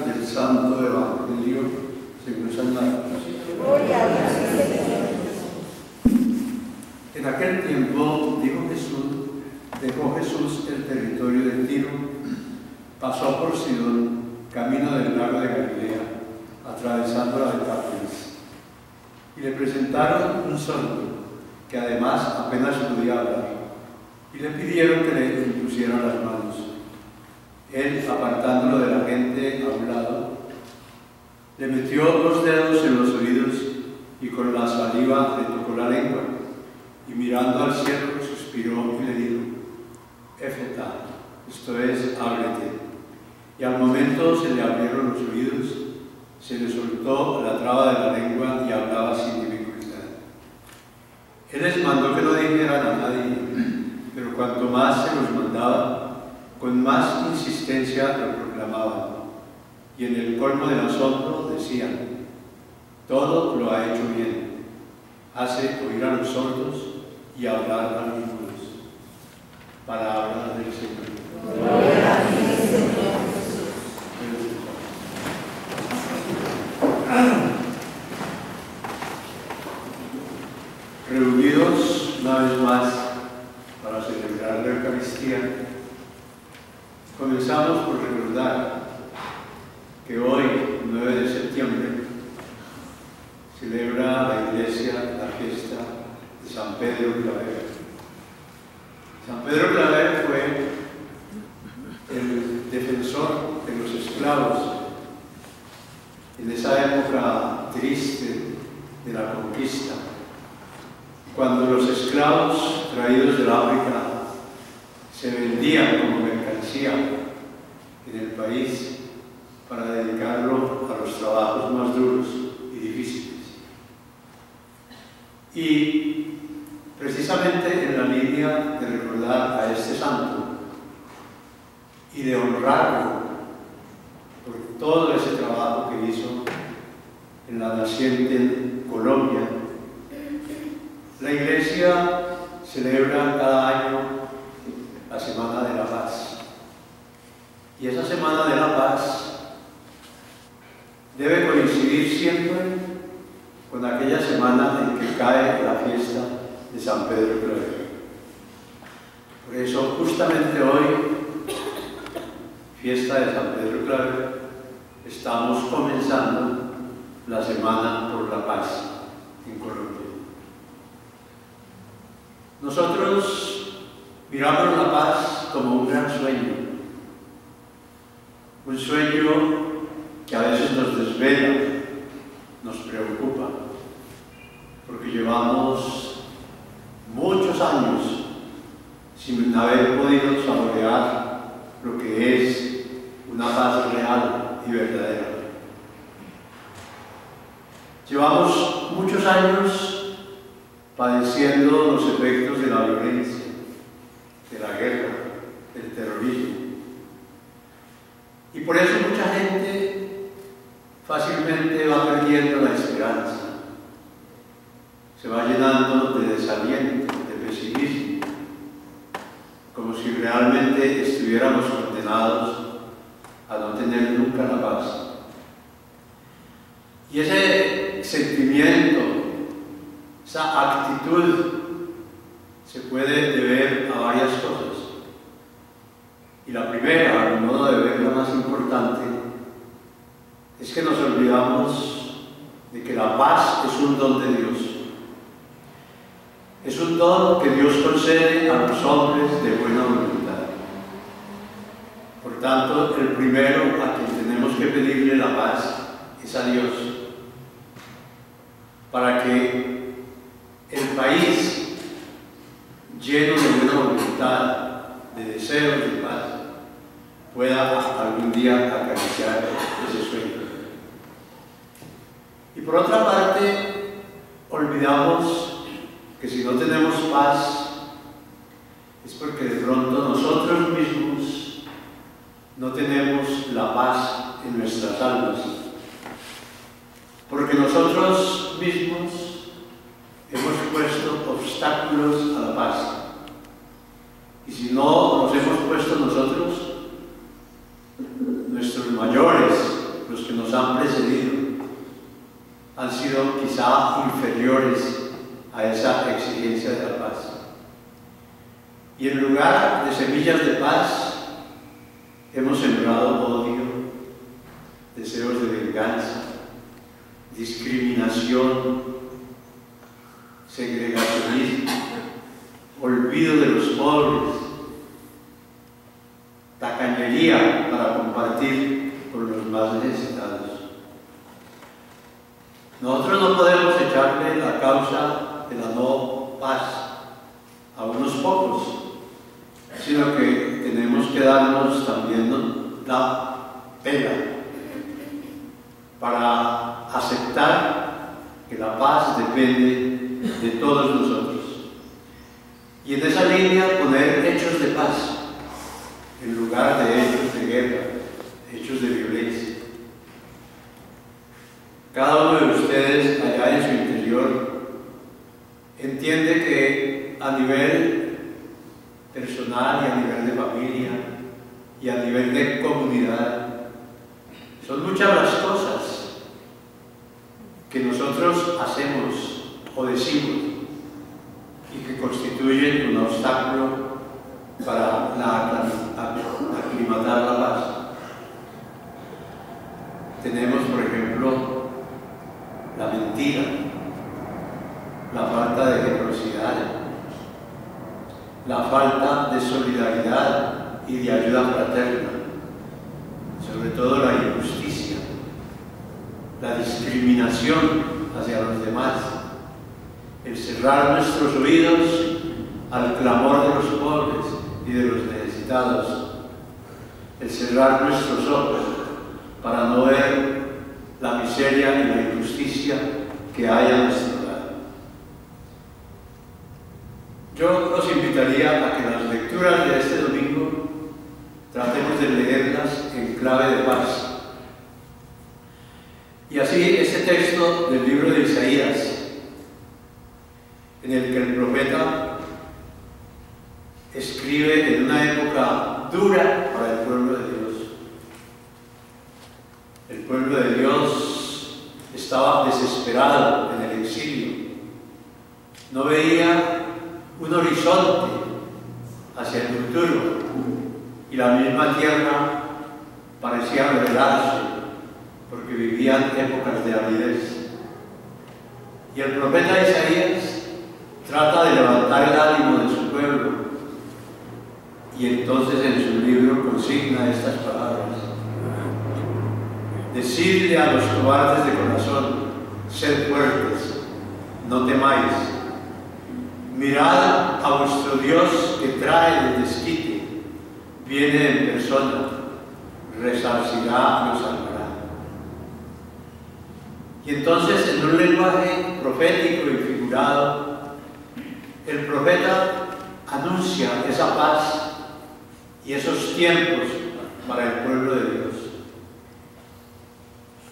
del Santo Evangelio según San Marcos. Gloria a Dios, Señor. En aquel tiempo dejó Jesús el territorio de Tiro, pasó por Sidón, camino del lago de Galilea, atravesando la Decápolis. Y le presentaron un sordo, que además apenas podía hablar, y le pidieron que le impusieran las manos. Él, apartándolo de la gente a un lado, le metió los dedos en los oídos y con la saliva le tocó la lengua, y mirando al cielo suspiró y le dijo: Éfeta, esto es, ábrete. Y al momento se le abrieron los oídos, se le soltó la traba de la lengua y hablaba sin dificultad. Él les mandó que no dijeran a nadie, pero cuanto más se los mandaba, con más insistencia lo proclamaban, y en el colmo del asombro decían: todo lo ha hecho bien, hace oír a los sordos y hablar a los mudos. Palabra del Señor. Gloria a ti, Señor. Reunidos una vez más para celebrar la Eucaristía, comenzamos por recordar que hoy, 9 de septiembre, celebra la Iglesia la fiesta de San Pedro Claver. San Pedro Claver fue el defensor de los esclavos en esa época triste de la conquista, cuando los esclavos traídos del África se vendían como mercancía en el país para dedicarlo a los trabajos más duros y difíciles. Y precisamente en la línea de recordar a este santo y de honrarlo por todo ese trabajo que hizo en la naciente Colombia, la Iglesia celebra cada año la Semana de la Paz. Y esa Semana de la Paz debe coincidir siempre con aquella semana en que cae la fiesta de San Pedro Claver. Por eso, justamente hoy, fiesta de San Pedro Claver, estamos comenzando la Semana por la Paz en Colombia. Nosotros miramos la paz como un gran sueño, un sueño que a veces nos desvela, nos preocupa, porque llevamos muchos años sin haber podido saborear lo que es una paz real y verdadera. Llevamos muchos años padeciendo los efectos de la violencia, de la guerra, del terrorismo. Y por eso mucha gente fácilmente va perdiendo la esperanza, se va llenando de desaliento, de pesimismo, como si realmente estuviéramos condenados a no tener nunca la paz. Y ese sentimiento, esa actitud se puede deber a varias cosas. Y la primera, al modo de ver la más importante, es que nos olvidamos de que la paz es un don de Dios. Es un don que Dios concede a los hombres de buena voluntad. Por tanto, el primero a quien tenemos que pedirle la paz es a Dios, para que el país, lleno de buena voluntad, de deseos de paz, pueda algún día acariciar ese sueño. Y por otra parte, olvidamos que si no tenemos paz es porque de pronto nosotros mismos no tenemos la paz en nuestras almas, porque nosotros mismos hemos puesto obstáculos a la paz. Y si no nos hemos puesto nosotros, nuestros mayores, hemos sembrado odio, deseos de venganza, discriminación, segregacionismo, olvido de los pobres, tacañería para compartir con los más necesitados. Nosotros no podemos echarle la causa de la no paz a unos pocos, sino que tenemos que darnos también la pena para aceptar que la paz depende de todos nosotros. Y en esa línea poner hechos de paz en lugar de hechos de guerra, hechos de violencia. Cada uno de ustedes allá en su interior entiende que a nivel personal y a nivel de familia y a nivel de comunidad son muchas las cosas que nosotros hacemos o decimos y que constituyen un obstáculo para aclimatar la paz. Tenemos, por ejemplo, la mentira, la falta de generosidad, la falta de solidaridad y de ayuda fraterna, sobre todo la injusticia, la discriminación hacia los demás, el cerrar nuestros oídos al clamor de los pobres y de los necesitados, el cerrar nuestros ojos para no ver la miseria y la injusticia que hay a nuestro lado. Yo los invitaría a que las lecturas de este domingo tratemos de leerlas en clave de paz. Y así este texto del libro de Isaías, en el que el profeta escribe en una época dura para el pueblo de Dios. El pueblo de Dios estaba desesperado en el exilio. No veía un horizonte hacia el futuro y la misma tierra parecía revelarse porque vivían épocas de aridez. Y el profeta Isaías trata de levantar el ánimo de su pueblo y entonces en su libro consigna estas palabras: decidle a los cobardes de corazón, sed fuertes, no temáis. Mirad a vuestro Dios que trae el desquite, viene en persona, resarcirá y os salvará. Y entonces, en un lenguaje profético y figurado, el profeta anuncia esa paz y esos tiempos para el pueblo de Dios.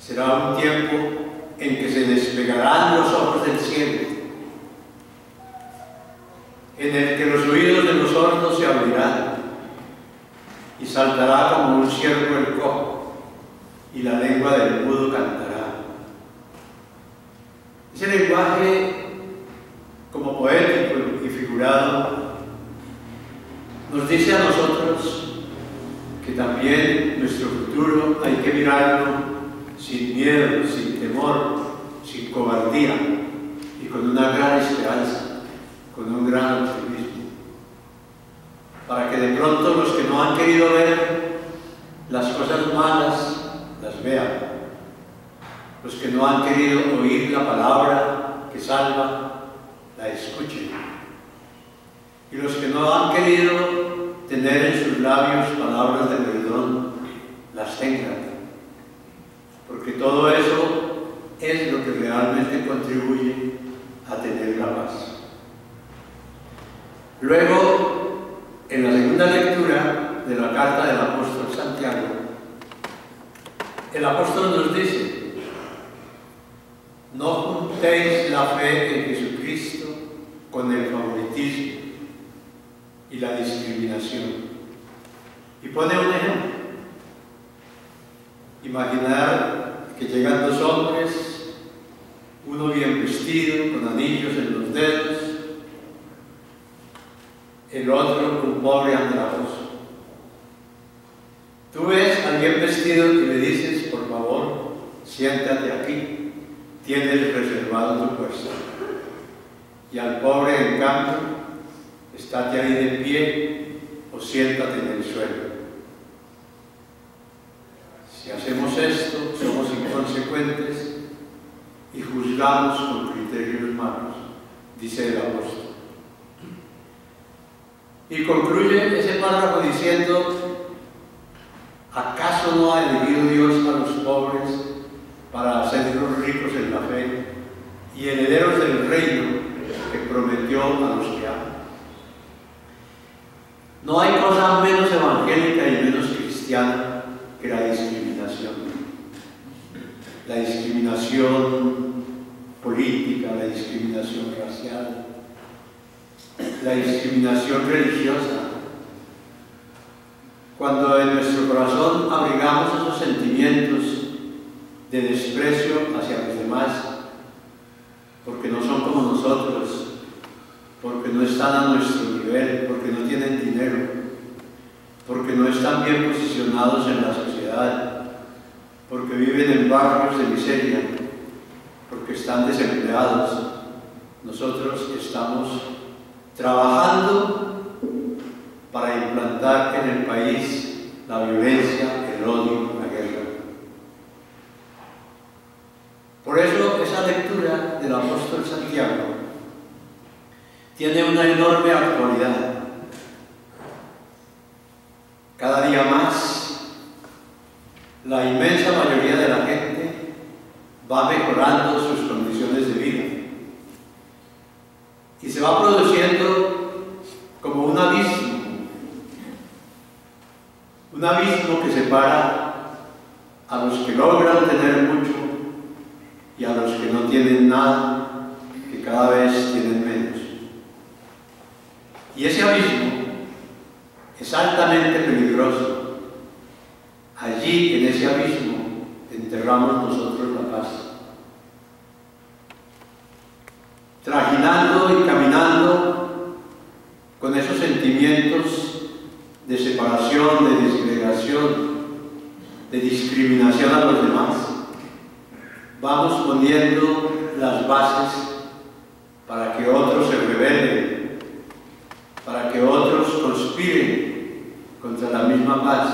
Será un tiempo en que se despegarán los ojos del cielo, en el que los oídos de los sordos se abrirán y saltará como un ciervo el cojo y la lengua del mudo cantará. Ese lenguaje, como poético y figurado, nos dice a nosotros que también nuestro futuro hay que mirarlo sin miedo, sin temor, sin cobardía y con una gran esperanza, con un gran optimismo, para que de pronto los que no han querido ver las cosas malas las vean, los que no han querido oír la palabra que salva la escuchen, y los que no han querido tener en sus labios palabras de perdón las tengan, porque todo eso es lo que realmente contribuye a tener la paz. Luego, en la segunda lectura de la carta del apóstol Santiago, el apóstol nos dice: no juntéis la fe en Jesucristo con el favoritismo y la discriminación. Y pone un ejemplo. Imaginar que llegan dos hombres, uno bien vestido, con anillos en los dedos, el otro un pobre andrajoso. Tú ves a alguien vestido y le dices, por favor, siéntate aquí, tienes reservado tu puesto. Y al pobre, en cambio, estate ahí de pie o siéntate en el suelo. Si hacemos esto, somos inconsecuentes y juzgamos con criterios malos, dice el apóstol. Y concluye ese párrafo diciendo: ¿acaso no ha elegido Dios a los pobres para hacerlos ricos en la fe y herederos del reino que prometió a los que aman? No hay cosa menos evangélica y menos cristiana que la discriminación. La discriminación política, la discriminación racial, la discriminación religiosa. Cuando en nuestro corazón abrigamos esos sentimientos de desprecio hacia los demás, porque no son como nosotros, porque no están a nuestro nivel, porque no tienen dinero, porque no están bien posicionados en la sociedad, porque viven en barrios de miseria, porque están desempleados, nosotros estamos trabajando para implantar en el país la violencia, el odio, la guerra. Por eso esa lectura del apóstol Santiago tiene una enorme actualidad. Cada día más, la inmensa mayoría de la gente va mejorando sus condiciones de vida y se va produciendo como un abismo que separa a los que logran tener mucho y a los que no tienen nada, que cada vez tienen menos. Y ese abismo es altamente peligroso. Allí, en ese abismo, enterramos nosotros la paz. Trajinando y caminando con esos sentimientos de separación, de disgregación, de discriminación a los demás, vamos poniendo las bases para que otros se rebelen, para que otros conspiren contra la misma paz,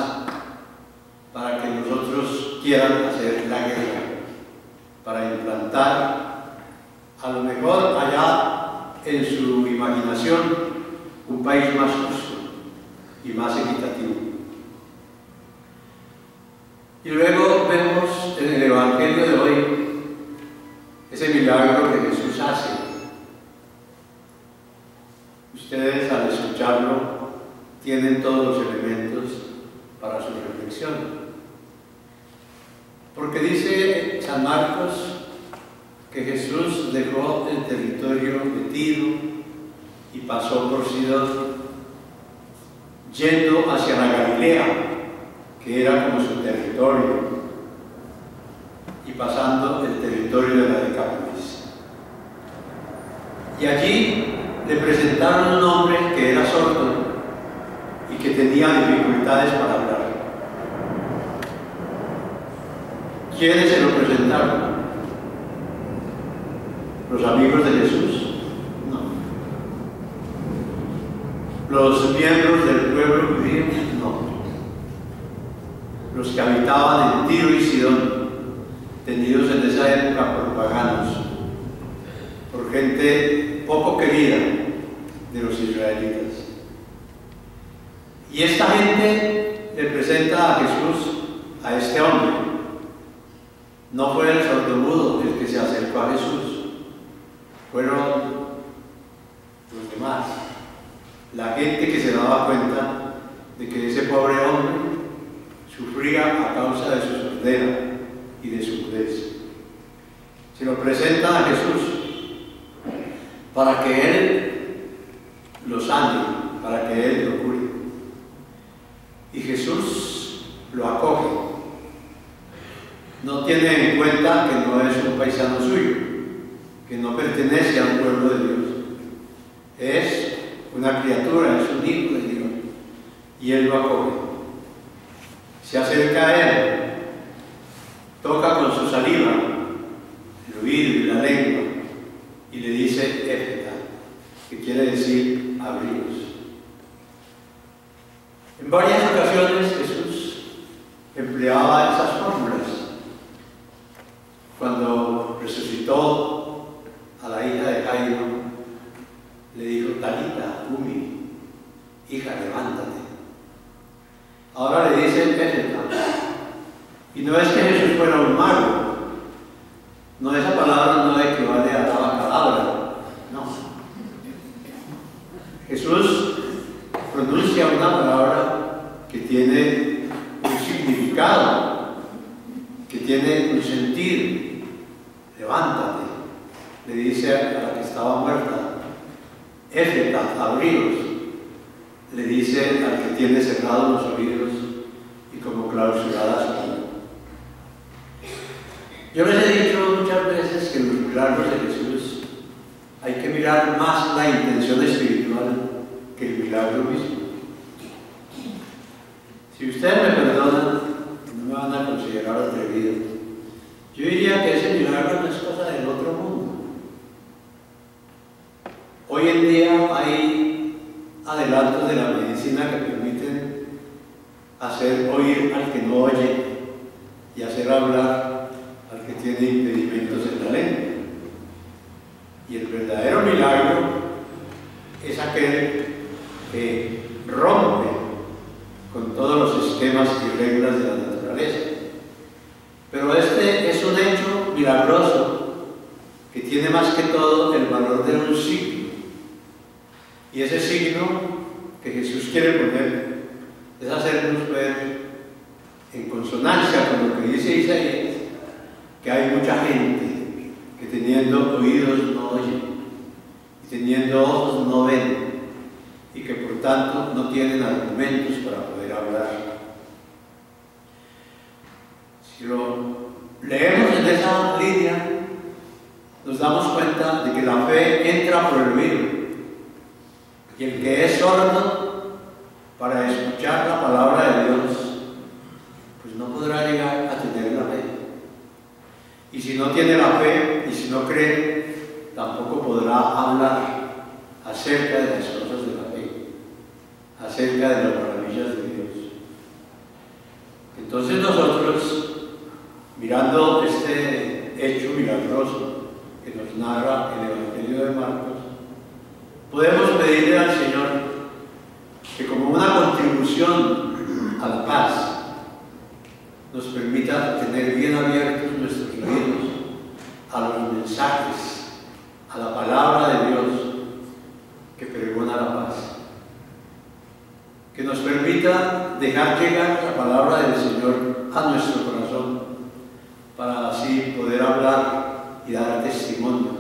para que nosotros quieran hacer la guerra, para implantar, a lo mejor allá en su imaginación, un país más justo y más equitativo. Y luego vemos en el Evangelio de hoy ese milagro que Jesús hace. Ustedes, al escucharlo, tienen todos los elementos para su reflexión. Porque dice San Marcos que Jesús dejó el territorio de Tiro y pasó por Sidón, yendo hacia la Galilea, que era como su territorio, y pasando el territorio de la Decápolis. Y allí le presentaron un hombre que era sordo y que tenía dificultades para hablar. ¿Quiénes se lo presentaron? ¿Los amigos de Jesús? No. ¿Los miembros del pueblo judío? No. Los que habitaban en Tiro y Sidón, tenidos en esa época por paganos, por gente poco querida de los israelitas. Y esta gente le presenta a Jesús a este hombre. No fue el sordomudo el que se acercó a Jesús, fueron los demás, la gente que se daba cuenta de que ese pobre hombre sufría a causa de su sordera y de su mudez. Se lo presentan a Jesús para que Él lo sane, para que Él lo cure. Y Jesús lo acoge. No tiene en cuenta que no es un paisano suyo, que no pertenece al pueblo de Dios. Es una criatura, es un hijo de Dios. Y Él lo acoge. Se acerca a él, toca con su saliva el oído y la lengua y le dice Éfeta, que quiere decir abriros. En varias ocasiones Jesús empleaba esas fórmulas. Cuando resucitó a la hija de Jairo, le dijo, Talita, cumi, hija, levántate. Ahora le dice Éfeta. Y no es que Jesús fuera un mago. No, esa palabra no equivale a abacadabra. No. Jesús pronuncia una palabra que tiene un significado, que tiene un sentido. Levántate, le dice a la que estaba muerta. Éfeta, abriros, le dice al que tiene cerrados los oídos y como clausurada su boca. Yo les he dicho muchas veces que en los milagros de Jesús hay que mirar más la intención espiritual que el milagro mismo. Si ustedes me perdonan, no me van a considerar atrevido. Yo diría que ese milagro no es cosa del otro mundo. Hoy en día hay adelantos de la medicina que permiten hacer oír al que no oye y hacer hablar al que tiene impedimentos en la lengua. Y el verdadero milagro es aquel que rompe con todos los esquemas y reglas de la naturaleza. Pero este es un hecho milagroso que tiene más que todo el valor de un signo. Y ese signo que Jesús quiere poner es hacernos ver en consonancia con lo que dice Isaías, que hay mucha gente que teniendo oídos no oyen, y teniendo ojos no ven, y que por tanto no tienen argumentos para poder hablar. Si lo leemos en esa línea, nos damos cuenta de que la fe entra por el oído. Y el que es sordo para escuchar la palabra de Dios, pues no podrá llegar a tener la fe. Y si no tiene la fe, y si no cree, tampoco podrá hablar acerca de las cosas de la fe, acerca de las maravillas de Dios. Entonces nosotros, mirando este hecho milagroso que nos narra el Evangelio de Marcos, podemos pedirle al Señor que como una contribución a la paz nos permita tener bien abiertos nuestros oídos a los mensajes, a la palabra de Dios que pregona la paz. Que nos permita dejar llegar la palabra del Señor a nuestro corazón para así poder hablar y dar testimonio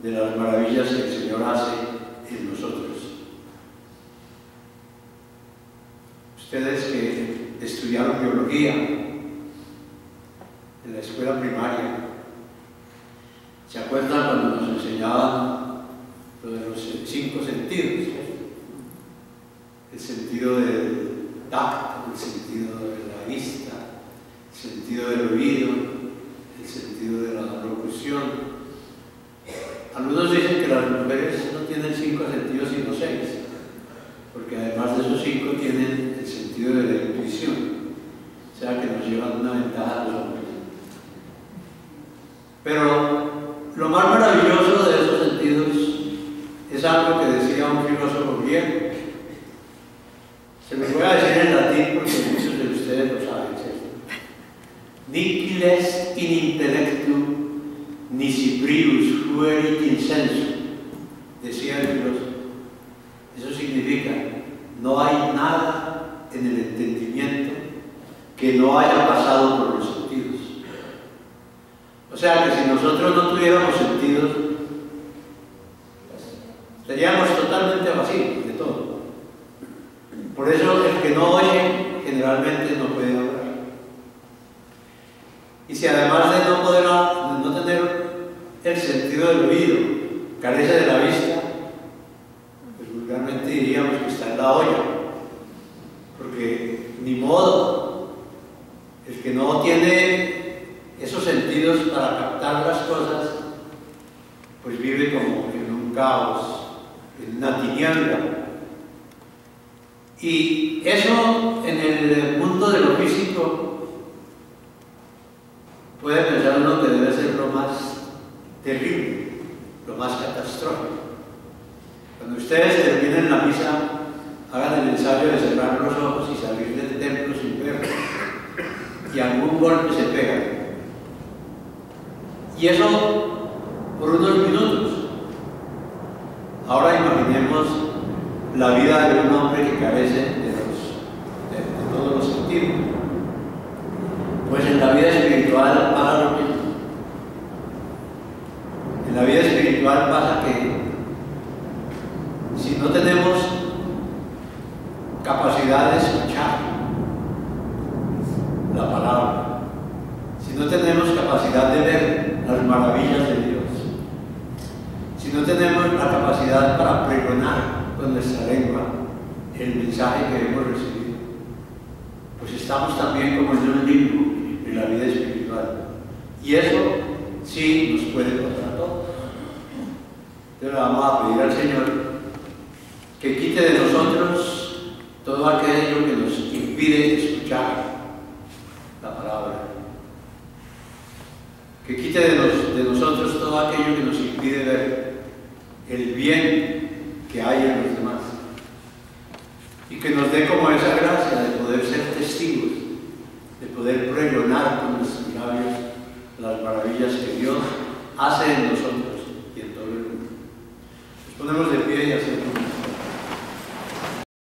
de las maravillas que el Señor hace en nosotros. Ustedes que estudiaron biología en la escuela primaria, ¿se acuerdan cuando nos enseñaban lo de los 5 sentidos? El sentido del tacto, el sentido de la vista, el sentido del oído, el sentido de la locución. Algunos dicen que las mujeres no tienen 5 sentidos sino 6, porque además de esos 5 tienen el sentido de la intuición, o sea que nos llevan una ventaja a los hombres. Pero lo más maravilloso de esos sentidos es algo que decía un filósofo griego. Se los voy a decir en latín porque muchos de ustedes lo saben, ¿cierto? Nihil in intellectu nisi prius fuerit in sensu, decía el filósofo. Eso significa, no hay nada en el entendimiento que no haya pasado por los sentidos. O sea que si nosotros no tuviéramos sentidos, seríamos totalmente vacíos de todo. Por eso el que no oye generalmente no puede hablar. Y si además de no tener el sentido del oído, carece de la vista, pues vulgarmente diríamos que está en la olla, porque ni modo que no tiene esos sentidos para captar las cosas, pues vive como en un caos, en una tiniebla. Y eso en el mundo de lo físico puede pensar uno que debe ser lo más terrible, lo más catastrófico. Cuando ustedes terminen la misa, hagan el ensayo de cerrar los ojos y salir del templo sin ver, y algún golpe se pega. Y eso por unos minutos. Ahora imaginemos la vida de un hombre que carece de todos los sentidos. Pues en la vida espiritual pasa lo mismo. En la vida espiritual pasa que si no tenemos capacidad de escuchar la palabra, si no tenemos capacidad de ver las maravillas de Dios, si no tenemos la capacidad para pregonar con nuestra lengua el mensaje que hemos recibido, pues estamos también como en un limbo en la vida espiritual. Y eso sí nos puede pasar a todos. Entonces vamos a pedir al Señor que quite de nosotros todo aquello que nos impide escuchar la palabra, que quite de nosotros todo aquello que nos impide ver el bien que hay en los demás, y que nos dé como esa gracia de poder ser testigos, de poder pregonar con nuestros labios las maravillas que Dios hace en nosotros y en todo el mundo. Nos ponemos de pie y hacemos